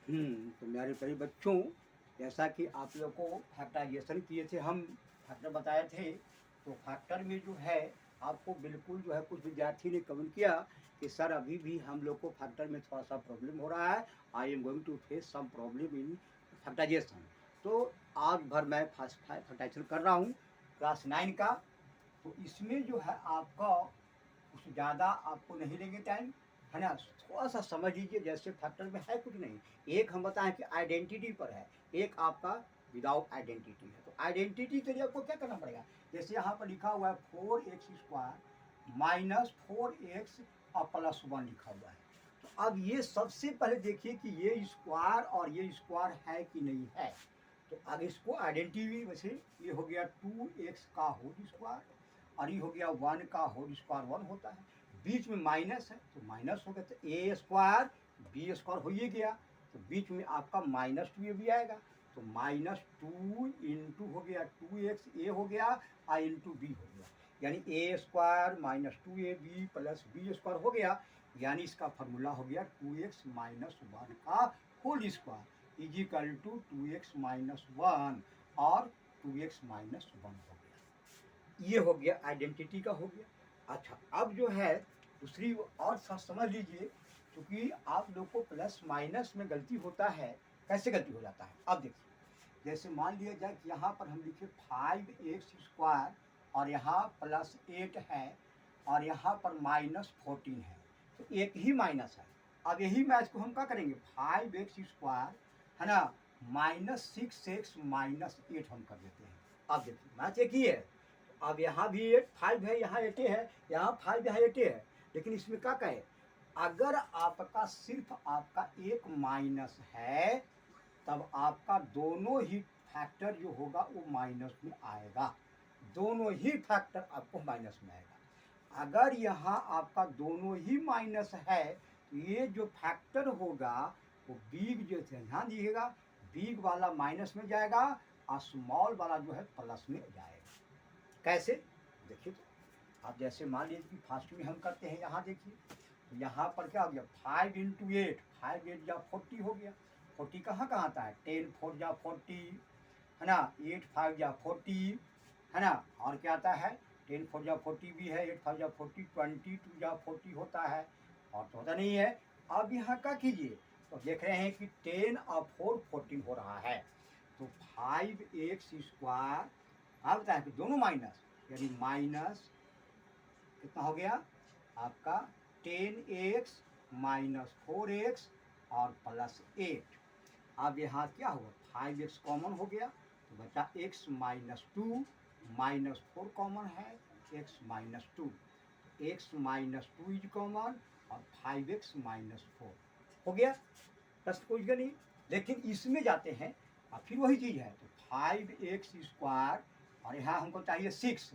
तो मेरे प्यारे बच्चों, जैसा कि आप लोग को फैक्टराइजेशन किए थे, हम फैक्टर बताए थे। तो फैक्टर में जो है आपको बिल्कुल जो है कुछ विद्यार्थी ने कमेंट किया कि सर अभी भी हम लोग को फैक्टर में थोड़ा सा प्रॉब्लम हो रहा है। I am going to face some problem in factorization. तो आज भर मैं फैक्टराइजेशन कर रहा हूँ क्लास 9 का। तो इसमें जो है आपका कुछ ज़्यादा आपको नहीं लेंगे टाइम, है ना। थोड़ा सा समझ लीजिए, जैसे फैक्टर में है कुछ नहीं। एक हम बताएं कि आइडेंटिटी पर है, एक आपका विदाउट आइडेंटिटी है। तो आइडेंटिटी के लिए आपको क्या करना पड़ेगा, जैसे यहाँ पर लिखा हुआ है 4x² माइनस 4x और +1 लिखा हुआ है। तो अब ये सबसे पहले देखिए कि ये स्क्वायर और ये स्क्वायर है कि नहीं है। तो अब इसको आइडेंटिटी वैसे ये हो गया 2x का होल स्क्वायर और ये हो गया 1 का होल स्क्वायर 1 होता है। बीच में माइनस है तो माइनस हो गया, तो a² b² हो ही गया। तो बीच में आपका -2 भी आएगा, तो -2 इंटू हो गया 2x a हो गया और इंटू b हो गया, यानी a² -2ab प्लस b² हो गया। यानी इसका फॉर्मूला हो गया 2x - 1 का whole square is equal to 2x - 1 और 2x - 1 हो गया। ये हो गया आइडेंटिटी का हो गया। अच्छा, अब जो है दूसरी और समझ लीजिए, क्योंकि आप लोग को प्लस माइनस में गलती होता है। कैसे गलती हो जाता है, अब देखिए। जैसे मान लिया जाए कि यहाँ पर हम लिखे 5x² और यहाँ +8 है और यहाँ पर -14 है, तो एक ही माइनस है। अब यही मैच को हम क्या करेंगे, 5x² है ना -6x -8 हम कर देते हैं। अब देखिए मैच एक ही है। अब यहाँ भी 5 है, यहाँ 8 है, यहाँ 5 यहाँ 8 है, लेकिन इसमें क्या कहे, अगर आपका सिर्फ आपका एक माइनस है तब आपका दोनों ही फैक्टर जो होगा वो माइनस में आएगा। दोनों ही फैक्टर आपको माइनस में आएगा। अगर यहाँ आपका दोनों ही माइनस है तो ये जो फैक्टर होगा वो बिग जो ध्यान दीजिएगा, बिग वाला माइनस में जाएगा और स्मॉल वाला जो है प्लस में जाएगा। कैसे देखिए, तो आप जैसे मान लीजिए कि फर्स्ट में हम करते हैं, यहाँ देखिए। तो यहाँ पर क्या हो गया, 5 इंटू 8, 5 8 जा 40 हो गया। 40 कहाँ कहाँ आता है, 10 4 जा 40 है ना, 8 5 जा 40 है ना, और क्या आता है 10 4 जा 40 भी है, 8 5 जा 40, 22 जा 40 होता है, और तो होता नहीं है। अब यहाँ क्या कीजिए, तो देख रहे हैं कि 10 और 4 14 हो रहा है। तो 5x², आप बताएं कि दोनों माइनस, यानी माइनस कितना हो गया आपका 10x - 4x और +8। अब यहाँ क्या हुआ, 5x कॉमन हो गया तो बचा x - 2 -4 कॉमन है, x - 2, x - 2 इज कॉमन और 5x - 4 हो गया। प्रश्न कुछ नहीं, लेकिन इसमें जाते हैं और फिर वही चीज़ है। तो 5x² और यहाँ हमको चाहिए 6,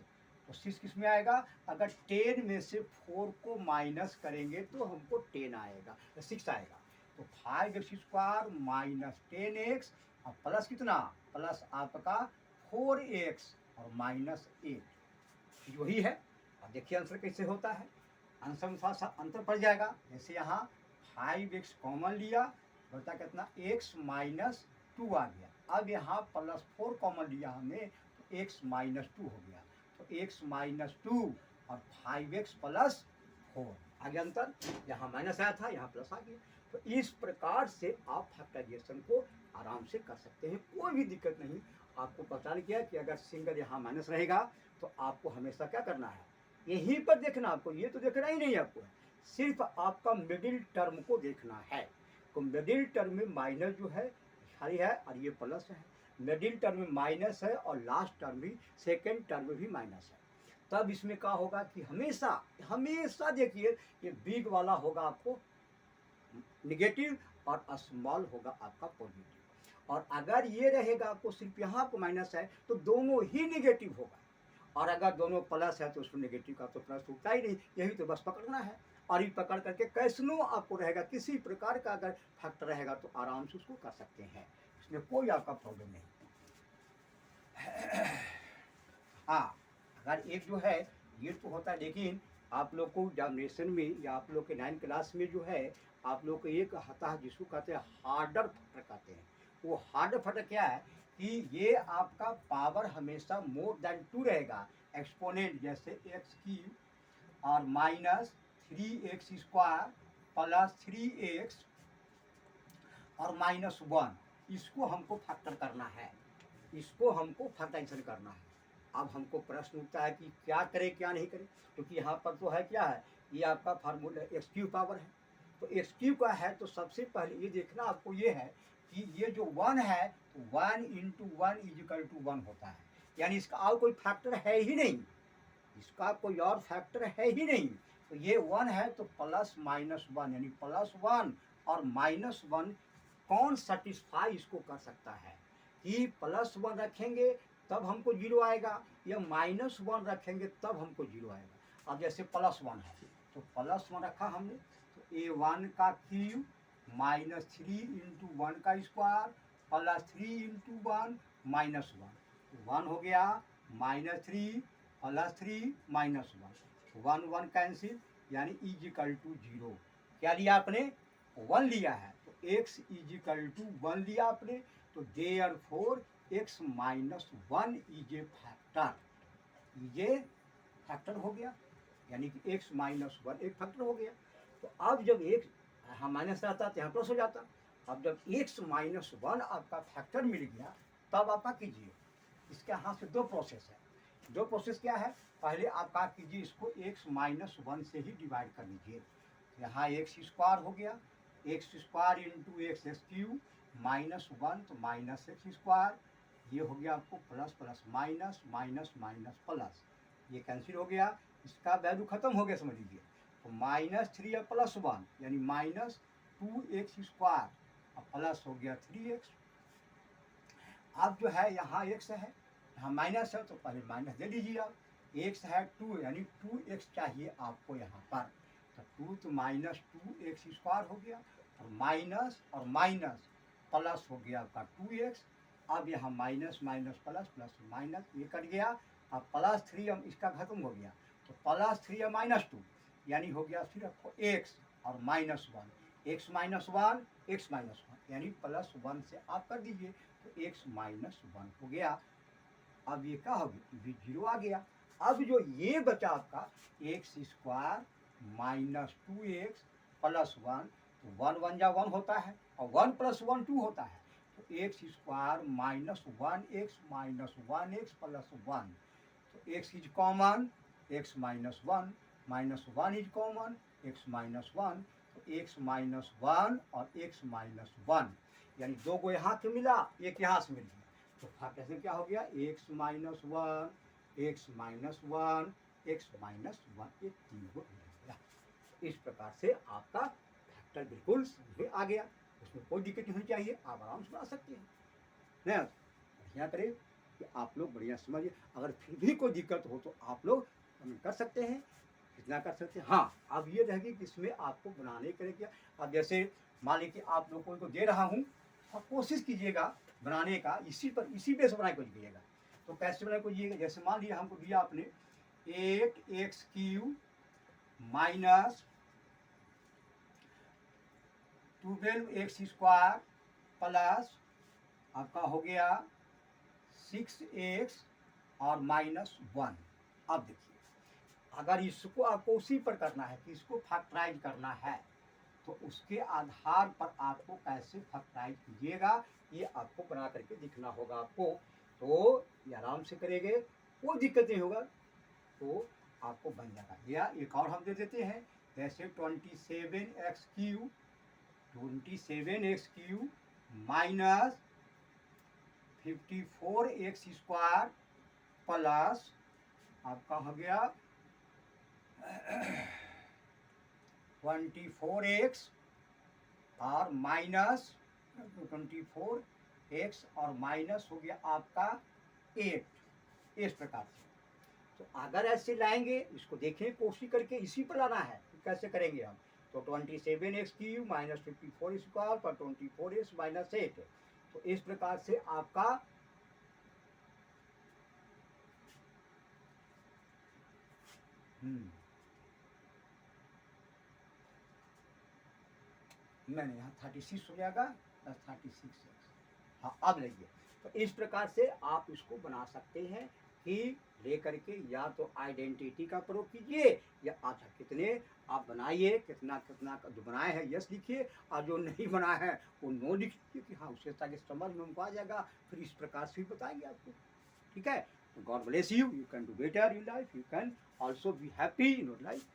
तो 6 किस में आएगा, अगर 10 में से 4 को माइनस करेंगे तो हमको 10 आएगा, 6 आएगा। तो 5x² - 10x और प्लस कितना, प्लस आपका 4x और -8, वही है। अब देखिए आंसर कैसे होता है, आंसर में थोड़ा सा अंतर पड़ जाएगा। जैसे यहाँ 5x कॉमन लिया, बचा कितना x - 2 आ गया। अब यहाँ +4 कॉमन लिया हमने तो x - 2 हो गया, तो x - 2 और 5x + 4 आ गया अंतर। यहाँ माइनस आया था, यहाँ प्लस आ गया। तो इस प्रकार से आप फैक्टराइजेशन को आराम से कर सकते हैं, कोई भी दिक्कत नहीं। आपको पता नहीं किया कि अगर सिंगल यहाँ माइनस रहेगा तो आपको हमेशा क्या करना है, यहीं पर देखना। आपको ये तो देखना ही नहीं, आपको सिर्फ आपका मिडिल टर्म को देखना है। तो मिडिल टर्म में माइनस जो है खाली है और ये प्लस है, मिडिल टर्म में माइनस है और लास्ट टर्म भी, सेकेंड टर्म में भी माइनस है। तब इसमें क्या होगा कि हमेशा हमेशा देखिए ये बिग वाला होगा आपको निगेटिव और स्मॉल होगा आपका पॉजिटिव। और अगर ये रहेगा आपको सिर्फ यहाँ को माइनस है तो दोनों ही निगेटिव होगा, और अगर दोनों प्लस है तो उसको नेगेटिव का तो प्लस होता ही नहीं। यही तो बस पकड़ना है, और ये पकड़ करके कैसनो आपको रहेगा, किसी प्रकार का अगर फैक्टर रहेगा तो आराम से उसको कर सकते हैं, इसमें कोई आपका प्रॉब्लम नहीं। हाँ, अगर एक जो है ये तो होता है, लेकिन आप लोग को एग्जामिनेशन में या आप लोग के 9th क्लास में जो है आप लोग को एक आता है जिसको कहते हैं हार्डर फैक्टर कहते हैं। वो हार्डर फैक्टर क्या है कि ये आपका पावर हमेशा मोर देन 2 रहेगा। एक्सपोनेंट जैसे एक्स की और माइनस 3x² प्लस 3x और -1, इसको हमको फैक्टर करना है, इसको हमको फैक्टराइजेशन करना है। अब हमको प्रश्न उठता है कि क्या करें क्या नहीं करें, क्योंकि यहाँ पर तो है क्या है, ये आपका फार्मूला x³ पावर है। तो x³ का है तो सबसे पहले ये देखना आपको ये है कि ये जो 1 है तो 1 × 1 = 1 होता है, यानी इसका और कोई फैक्टर है ही नहीं, इसका कोई और फैक्टर है ही नहीं। तो ये 1 है तो +-1 यानी +1 और -1 कौन सेटिस्फाई इसको कर सकता है कि +1 रखेंगे तब हमको 0 आएगा या -1 रखेंगे तब हमको 0 आएगा। अब जैसे +1 है तो +1 रखा हमने तो a1 का क्यूब -3 × 1 का स्क्वायर प्लस 3 × 1 -1, 1 हो गया -3 प्लस 3 -1, 1 1 कैंसिल यानी = 0। क्या लिया आपने? 1 लिया है तो x = 1 लिया आपने, तो therefore x - 1 is a factor, ये फैक्टर हो गया, यानी कि x - 1 एक फैक्टर हो गया। तो अब जब एक यहाँ माइनस रहता तो यहाँ प्लस हो जाता। अब जब x - 1 आपका फैक्टर मिल गया तब आपका कीजिए, इसके यहाँ से दो प्रोसेस है। दो प्रोसेस क्या है, पहले आप क्या कीजिए, इसको x - 1 से ही डिवाइड कर लीजिए। यहाँ x² हो गया, x² × x³ -1 तो -x², ये हो गया आपको plus plus minus minus minus plus, ये कैंसिल हो गया, इसका वैल्यू खत्म हो गया समझ लीजिए। तो -3 और +1 यानी -2x² और प्लस हो गया 3x। अब जो है यहाँ x है, यहाँ माइनस है तो पहले माइनस दे दीजिए आप, x है 2 यानी 2x चाहिए आपको यहाँ पर, तो 2 तो -2x² हो गया और माइनस प्लस हो गया आपका 2x। अब यहाँ minus minus plus plus minus ये कट गया, अब +3 अब इसका खत्म हो गया तो +3 और -2 यानी हो गया सिर्फ x और -1, x - 1 यानी +1 से आप कर दीजिए तो x - 1 हो गया। अब ये क्या हो गया, ये 0 आ गया। अब जो ये बचा आपका x² -2x प्लस 1, तो 1 1 जा 1 होता है और 1 + 1 2 होता है, तो x² -1x -1x प्लस 1, तो x is common, x - 1 -1 is common, x - 1, तो x - 1 और x - 1 यानी दो को यहाँ से मिला एक यहाँ से मिल गया, तो फैक्टर क्या हो गया, x - 1 x - 1 x - 1, ये 3 को मिल गया। इस प्रकार से आपका फैक्टर बिल्कुल समझ में आ गया, उसमें कोई दिक्कत नहीं होनी चाहिए, आप आराम से बना सकते हैं ना। बढ़िया करें कि आप लोग बढ़िया समझिए, अगर फिर भी कोई दिक्कत हो तो आप लोग कर सकते हैं, कितना कर सकते हैं। हाँ, अब ये रहेगी कि इसमें आपको बनाने के लिए क्या, अब जैसे मान लीजिए कि आप लोगों को दे रहा हूँ और कोशिश कीजिएगा बनाने का, इसी बेस बनाने को कीजिएगा। तो कैसे बनाने को कीजिएगा, जैसे मान लिया हमको दिया आपने 8x³ माइनस 12x² प्लस आपका हो गया 6x और -1। अब देखिए, अगर इसको आपको उसी पर करना है कि इसको फैक्टराइज करना है तो उसके आधार पर आपको कैसे फैक्टराइज कीजिएगा ये आपको बना करके दिखना होगा आपको, तो ये आराम से करेंगे, कोई दिक्कत नहीं होगा, तो आपको बन जाएगा। या एक और हम दे देते हैं, जैसे 27x³ माइनस 54x² प्लस आपका हो गया 24x और माइनस 24x और माइनस हो गया आपका 8, इस प्रकार से। तो अगर ऐसे लाएंगे, इसको देखें कोशिश करके, इसी पर लाना है तो कैसे करेंगे हम, तो 27x³ माइनस 54² पर 24x माइनस 8, तो इस प्रकार से आपका मैंने यहाँ 36 हो जाएगा प्लस 36 हाँ अब लगिए। तो इस प्रकार से आप इसको बना सकते हैं कि ले करके या तो आइडेंटिटी का प्रयोग कीजिए या अच्छा कितने आप बनाइए, कितना कितना जो बनाए हैं यस लिखिए और जो नहीं बनाया है वो नो लिखिए कि हाँ उससे ताकि समझ में उनको आ जाएगा। फिर इस प्रकार से भी बताएंगे आपको, ठीक है। God bless you, you can do better in life, you can also be happy in your life.